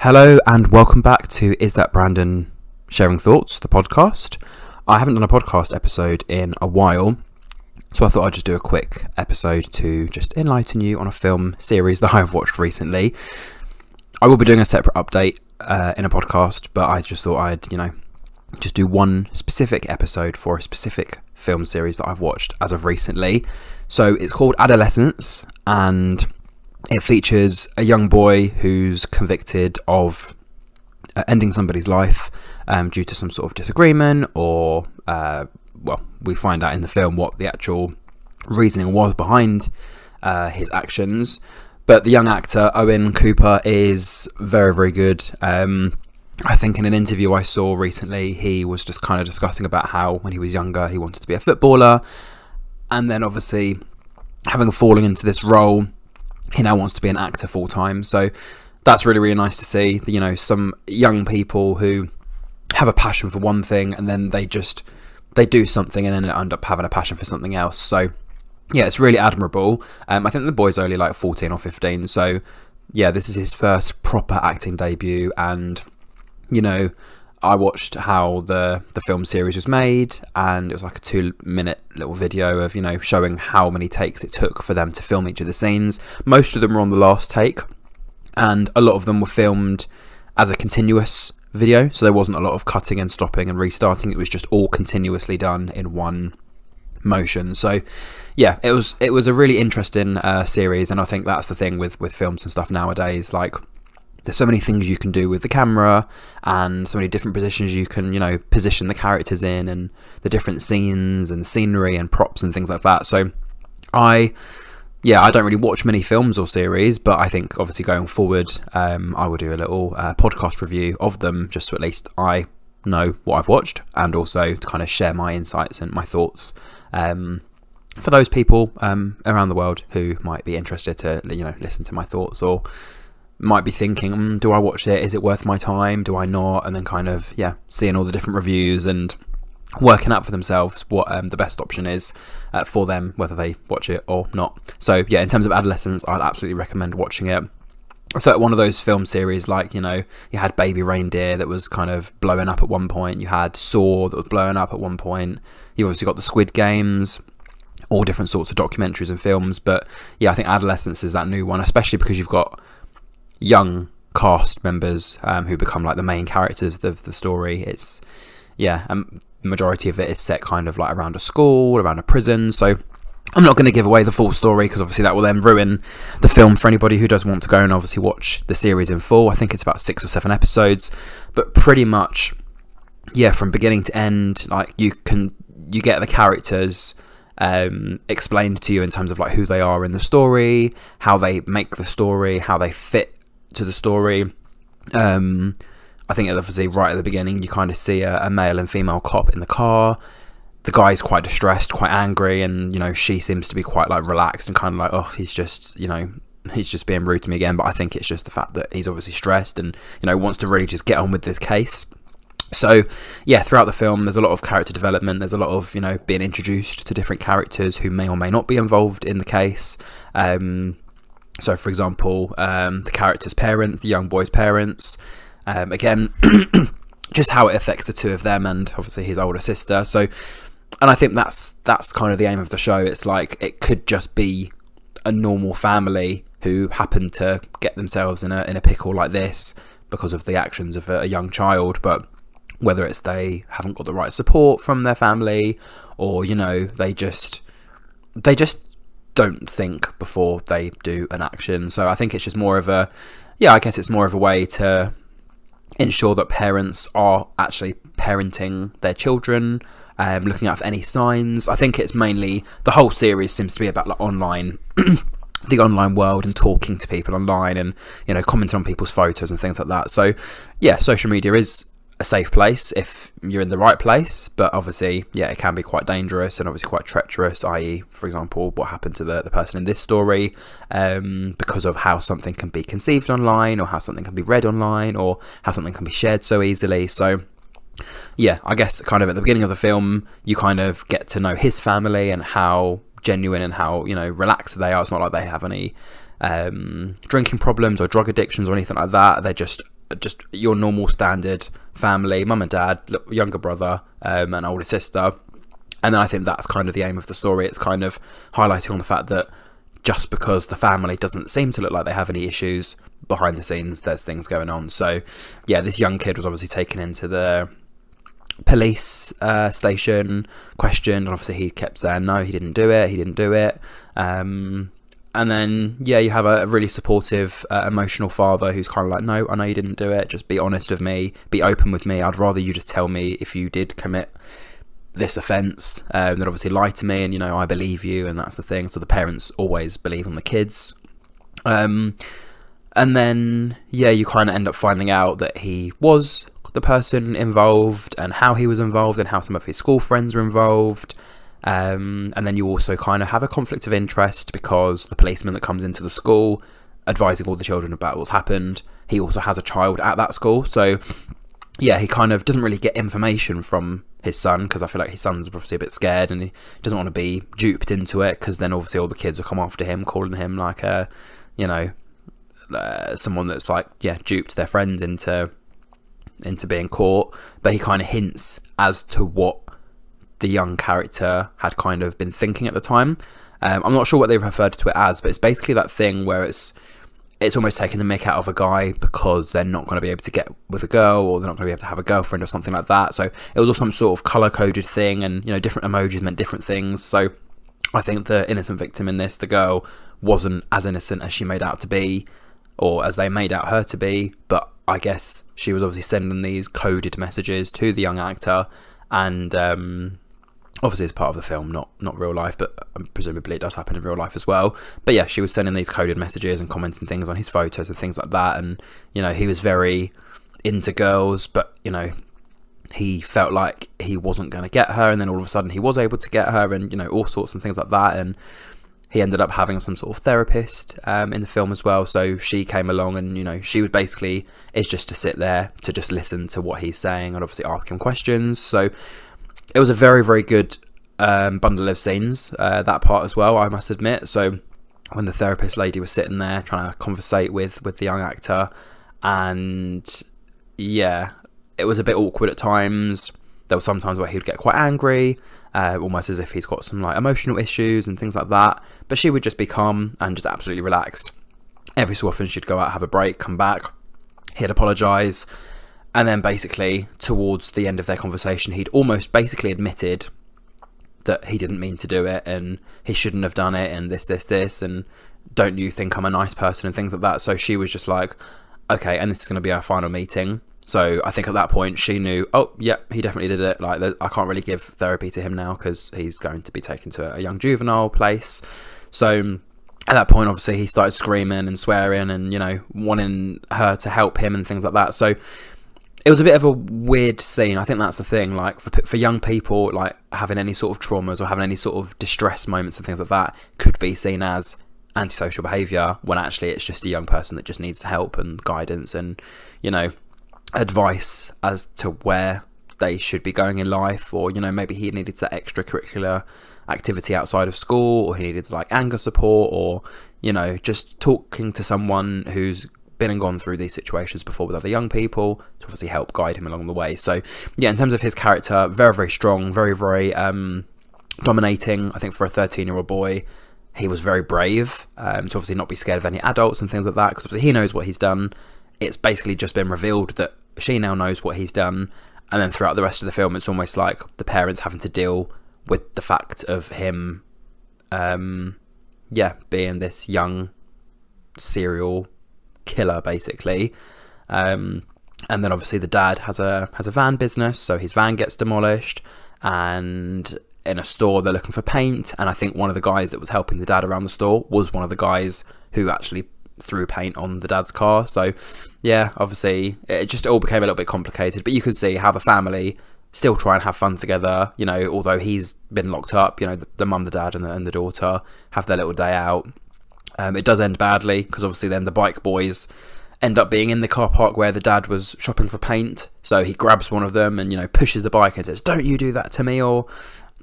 Hello and welcome back to Is That Brandon Sharing Thoughts, the podcast. I haven't done a podcast episode in a while, so I thought I'd just do a quick episode to just enlighten you on a film series that I've watched recently. I will be doing a separate update in a podcast, but I just thought I'd, just do one specific episode for a specific film series that I've watched as of recently. So it's called Adolescence, and it features a young boy who's convicted of ending somebody's life due to some sort of disagreement, or, we find out in the film what the actual reasoning was behind his actions. But the young actor, Owen Cooper, is very, very good. I think in an interview I saw recently, he was just kind of discussing about how when he was younger, he wanted to be a footballer. And then obviously having fallen into this role, he now wants to be an actor full time. So that's really, really nice to see, some young people who have a passion for one thing and then they do something and then end up having a passion for something else. So yeah, it's really admirable. I think the boy's only like 14 or 15. So yeah, this is his first proper acting debut. And, I watched how the film series was made, and it was like a 2-minute little video of, showing how many takes it took for them to film each of the scenes. Most of them were on the last take, and a lot of them were filmed as a continuous video, so there wasn't a lot of cutting and stopping and restarting. It was just all continuously done in one motion. So yeah, it was a really interesting series, and I think that's the thing with films and stuff nowadays. Like, there's so many things you can do with the camera and so many different positions you can, position the characters in, and the different scenes and scenery and props and things like that. So I don't really watch many films or series, but I think obviously going forward, I will do a little podcast review of them, just so at least I know what I've watched, and also to kind of share my insights and my thoughts for those people around the world who might be interested to, listen to my thoughts, or might be thinking, do I watch it? Is it worth my time? Do I not? And then kind of, seeing all the different reviews and working out for themselves what the best option is for them, whether they watch it or not. So yeah, in terms of Adolescence, I'd absolutely recommend watching it. So one of those film series, like, you had Baby Reindeer that was kind of blowing up at one point. You had Saw that was blowing up at one point. You obviously got the Squid Games, all different sorts of documentaries and films. But yeah, I think Adolescence is that new one, especially because you've got young cast members who become like the main characters of the story. It's majority of it is set kind of like around a school, around a prison. So I'm not going to give away the full story, because obviously that will then ruin the film for anybody who does want to go and obviously watch the series in full. I think it's about 6 or 7 episodes, but pretty much, from beginning to end, like you get the characters explained to you in terms of like who they are in the story, how they make the story, how they fit to the story. I think obviously right at the beginning you kind of see a male and female cop in the car. The guy's quite distressed, quite angry, and she seems to be quite like relaxed and kind of like, oh, he's just being rude to me again. But I think it's just the fact that he's obviously stressed and wants to really just get on with this case. So yeah, throughout the film there's a lot of character development. There's a lot of being introduced to different characters who may or may not be involved in the case. So for example, the character's parents, the young boy's parents, again, just how it affects the two of them, and obviously his older sister. So, and I think that's kind of the aim of the show. It's like, it could just be a normal family who happen to get themselves in a pickle like this because of the actions of a young child. But whether it's they haven't got the right support from their family, or they just don't think before they do an action. So I think it's just more of a way to ensure that parents are actually parenting their children, looking out for any signs. I think it's mainly, the whole series seems to be about like online the online world, and talking to people online, and commenting on people's photos and things like that. So yeah, social media is a safe place if you're in the right place, but obviously it can be quite dangerous and obviously quite treacherous, i.e. for example what happened to the person in this story, because of how something can be conceived online, or how something can be read online, or how something can be shared so easily. So yeah, I guess kind of at the beginning of the film you kind of get to know his family and how genuine and how relaxed they are. It's not like they have any drinking problems or drug addictions or anything like that. They're just just your normal standard family, mum and dad, younger brother, and older sister. And then I think that's kind of the aim of the story. It's kind of highlighting on the fact that just because the family doesn't seem to look like they have any issues, behind the scenes there's things going on. So yeah, this young kid was obviously taken into the police station, questioned, and obviously he kept saying no, he didn't do it. And then yeah, you have a really supportive emotional father who's kind of like, no, I know you didn't do it, just be honest with me, be open with me, I'd rather you just tell me if you did commit this offence than obviously lie to me, and you know, I believe you. And that's the thing, so the parents always believe on the kids. And then yeah, you kind of end up finding out that he was the person involved, and how he was involved, and how some of his school friends were involved. And then you also kind of have a conflict of interest, because the policeman that comes into the school advising all the children about what's happened, he also has a child at that school. So yeah, he kind of doesn't really get information from his son, because I feel like his son's obviously a bit scared and he doesn't want to be duped into it, because then obviously all the kids will come after him, calling him like a, you know, someone that's like, yeah, duped their friends into being caught. But he kind of hints as to what the young character had kind of been thinking at the time. I'm not sure what they referred to it as, but it's basically that thing where it's almost taking the mick out of a guy because they're not going to be able to get with a girl, or they're not going to be able to have a girlfriend or something like that. So it was all some sort of colour-coded thing, and you know, different emojis meant different things. So I think the innocent victim in this, the girl, wasn't as innocent as she made out to be, or as they made out her to be, but I guess she was obviously sending these coded messages to the young actor, and obviously it's part of the film, not real life, but presumably it does happen in real life as well. But yeah, she was sending these coded messages and commenting things on his photos and things like that. And you know, he was very into girls, but you know, he felt like he wasn't going to get her, and then all of a sudden he was able to get her, and you know, all sorts of things like that. And he ended up having some sort of therapist in the film as well. So she came along, and you know, she was basically is just to sit there to just listen to what he's saying, and obviously ask him questions. So it was a very, very good bundle of scenes, that part as well, I must admit. So when the therapist lady was sitting there trying to conversate with the young actor, and yeah, it was a bit awkward at times. There were some times where he would get quite angry, almost as if he's got some like emotional issues and things like that. But she would just be calm and just absolutely relaxed. Every so often she'd go out, have a break, come back, he'd apologise. And then basically towards the end of their conversation, he'd almost basically admitted that he didn't mean to do it, and he shouldn't have done it, and this, and don't you think I'm a nice person, and things like that. So she was just like, okay, and this is going to be our final meeting. So I think at that point she knew, oh, yeah, he definitely did it. Like, I can't really give therapy to him now because he's going to be taken to a young juvenile place. So at that point, obviously, he started screaming and swearing and, you know, wanting her to help him and things like that. So it was a bit of a weird scene. I think that's the thing. Like, for young people, like, having any sort of traumas or having any sort of distress moments and things like that could be seen as antisocial behaviour, when actually it's just a young person that just needs help and guidance and, you know, advice as to where they should be going in life. Or, you know, maybe he needed that extracurricular activity outside of school, or he needed like anger support, or, you know, just talking to someone who's been and gone through these situations before with other young people to obviously help guide him along the way. So yeah, in terms of his character, very, very strong, very, very dominating. I think for a 13-year-old boy, he was very brave to obviously not be scared of any adults and things like that, because obviously he knows what he's done. It's basically just been revealed that she now knows what he's done, and then throughout the rest of the film it's almost like the parents having to deal with the fact of him being this young serial killer basically. And then obviously the dad has a van business, so his van gets demolished, and in a store they're looking for paint, and I think one of the guys that was helping the dad around the store was one of the guys who actually threw paint on the dad's car. So yeah, obviously it just all became a little bit complicated, but you could see how the family still try and have fun together, you know, although he's been locked up. You know, the mum, the dad and the daughter have their little day out. It does end badly, because obviously then the bike boys end up being in the car park where the dad was shopping for paint. So he grabs one of them and, you know, pushes the bike and says, "Don't you do that to me, or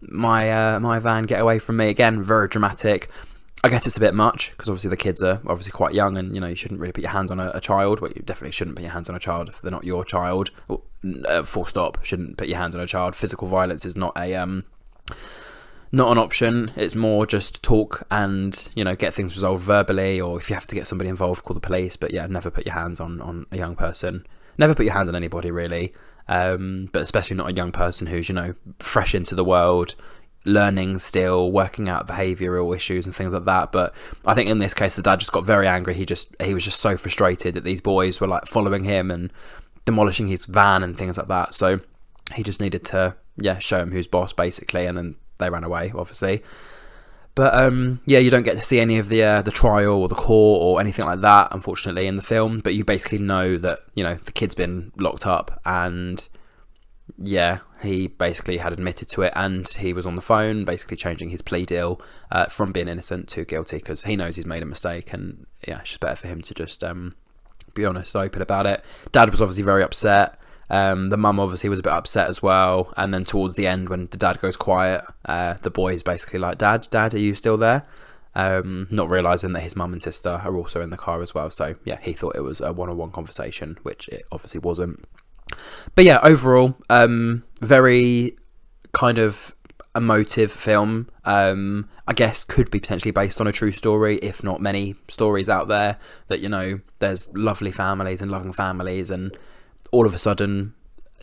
my van, get away from me." Again, very dramatic. I guess it's a bit much because obviously the kids are obviously quite young, and you shouldn't really put your hands on a child. Well, you definitely shouldn't put your hands on a child if they're not your child. Full stop. Shouldn't put your hands on a child. Physical violence is not not an option. It's more just talk and get things resolved verbally, or if you have to get somebody involved, call the police. But yeah, never put your hands on a young person. Never put your hands on anybody really, but especially not a young person who's fresh into the world, learning still, working out behavioural issues and things like that. But I think in this case the dad just got very angry. He was just so frustrated that these boys were like following him and demolishing his van and things like that. So he just needed to show him who's boss basically, and then they ran away obviously. But you don't get to see any of the trial or the court or anything like that unfortunately in the film, but you basically know that the kid's been locked up, and he basically had admitted to it, and he was on the phone basically changing his plea deal from being innocent to guilty, because he knows he's made a mistake, and it's just better for him to just be honest, open about it. Dad was obviously very upset. The mum obviously was a bit upset as well, and then towards the end when the dad goes quiet, the boy is basically like, Dad, are you still there? Not realising that his mum and sister are also in the car as well. So he thought it was a one-on-one conversation, which it obviously wasn't. But overall, very kind of emotive film. I guess could be potentially based on a true story, if not many stories out there that there's lovely families and loving families, and all of a sudden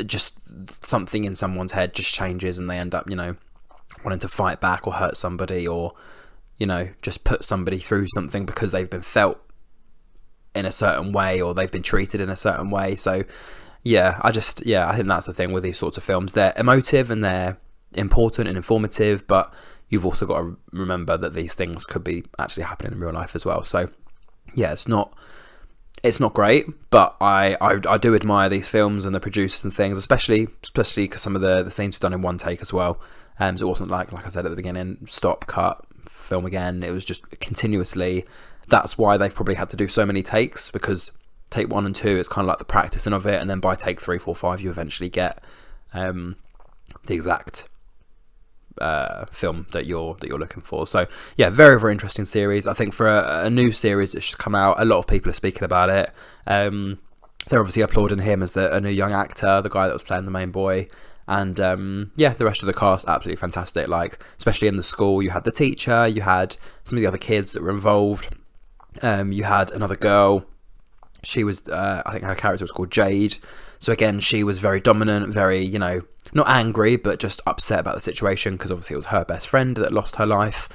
just something in someone's head just changes and they end up wanting to fight back or hurt somebody, or just put somebody through something because they've been felt in a certain way or they've been treated in a certain way. So I think that's the thing with these sorts of films. They're emotive and they're important and informative, but you've also got to remember that these things could be actually happening in real life as well. So it's not great, but I do admire these films and the producers and things, especially because some of the scenes were done in one take as well. So it wasn't like I said at the beginning, stop, cut, film again. It was just continuously. That's why they've probably had to do so many takes, because take 1 and 2 is kind of like the practicing of it, and then by take 3, 4, 5 you eventually get the exact film that you're looking for. So very, very interesting series. I think for a new series that's just come out, a lot of people are speaking about it. They're obviously applauding him as a new young actor, the guy that was playing the main boy, and the rest of the cast absolutely fantastic. Like especially in the school, you had the teacher, you had some of the other kids that were involved, you had another girl. She was I think her character was called Jade. So again, she was very dominant, very, not angry, but just upset about the situation, because obviously it was her best friend that lost her life.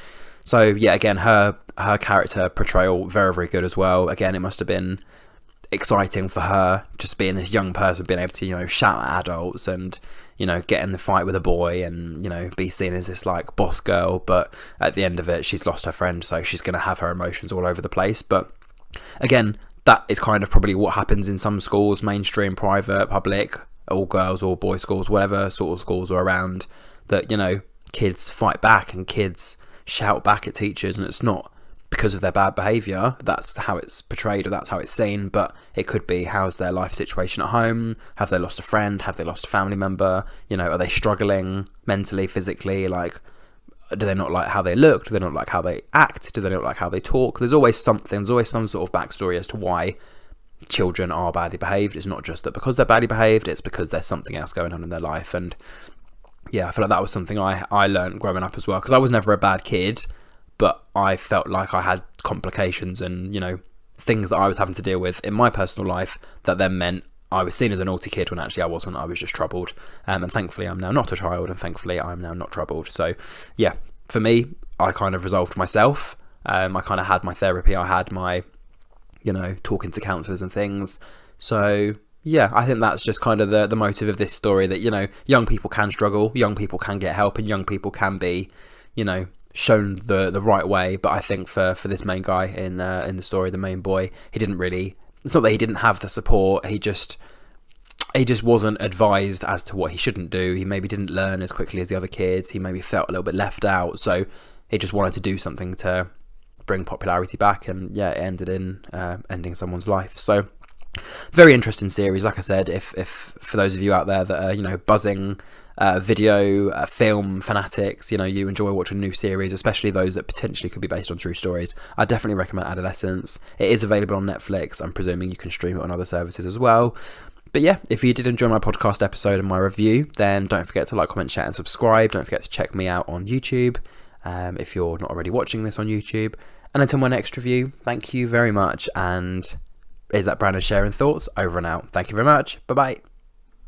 So again, her character portrayal, very, very good as well. Again, it must have been exciting for her, just being this young person, being able to, shout at adults and, get in the fight with a boy and, be seen as this like boss girl. But at the end of it, she's lost her friend, so she's going to have her emotions all over the place. But again, that is kind of probably what happens in some schools, mainstream, private, public, all girls or boys schools, whatever sort of schools are around, that, kids fight back and kids shout back at teachers, and it's not because of their bad behaviour. That's how it's portrayed, or that's how it's seen, but it could be, how's their life situation at home? Have they lost a friend? Have they lost a family member? Are they struggling mentally, physically? Like, do they not like how they look? Do they not like how they act? Do they not like how they talk? There's always something, there's always some sort of backstory as to why children are badly behaved. It's not just that because they're badly behaved, it's because there's something else going on in their life. And I feel like that was something I learned growing up as well, because I was never a bad kid, but I felt like I had complications and, things that I was having to deal with in my personal life that then meant I was seen as a naughty kid when actually I wasn't. I was just troubled. And thankfully I'm now not a child, and thankfully I'm now not troubled. So for me, I kind of resolved myself. I kind of had my therapy. I had my, talking to counsellors and things. So I think that's just kind of the motive of this story, that, young people can struggle, young people can get help, and young people can be, shown the right way. But I think for this main guy in the story, the main boy, he didn't really, it's not that he didn't have the support, he just wasn't advised as to what he shouldn't do. He maybe didn't learn as quickly as the other kids. He maybe felt a little bit left out. So he just wanted to do something to bring popularity back, and it ended in ending someone's life. So very interesting series. Like I said, if for those of you out there that are buzzing film fanatics, you enjoy watching new series, especially those that potentially could be based on true stories, I definitely recommend Adolescence. It is available on Netflix. I'm presuming you can stream it on other services as well. But yeah, if you did enjoy my podcast episode and my review, then don't forget to like, comment, share and subscribe. Don't forget to check me out on YouTube if you're not already watching this on YouTube. And until my next review, thank you very much. And is that Brandon sharing thoughts? Over and out. Thank you very much. Bye-bye.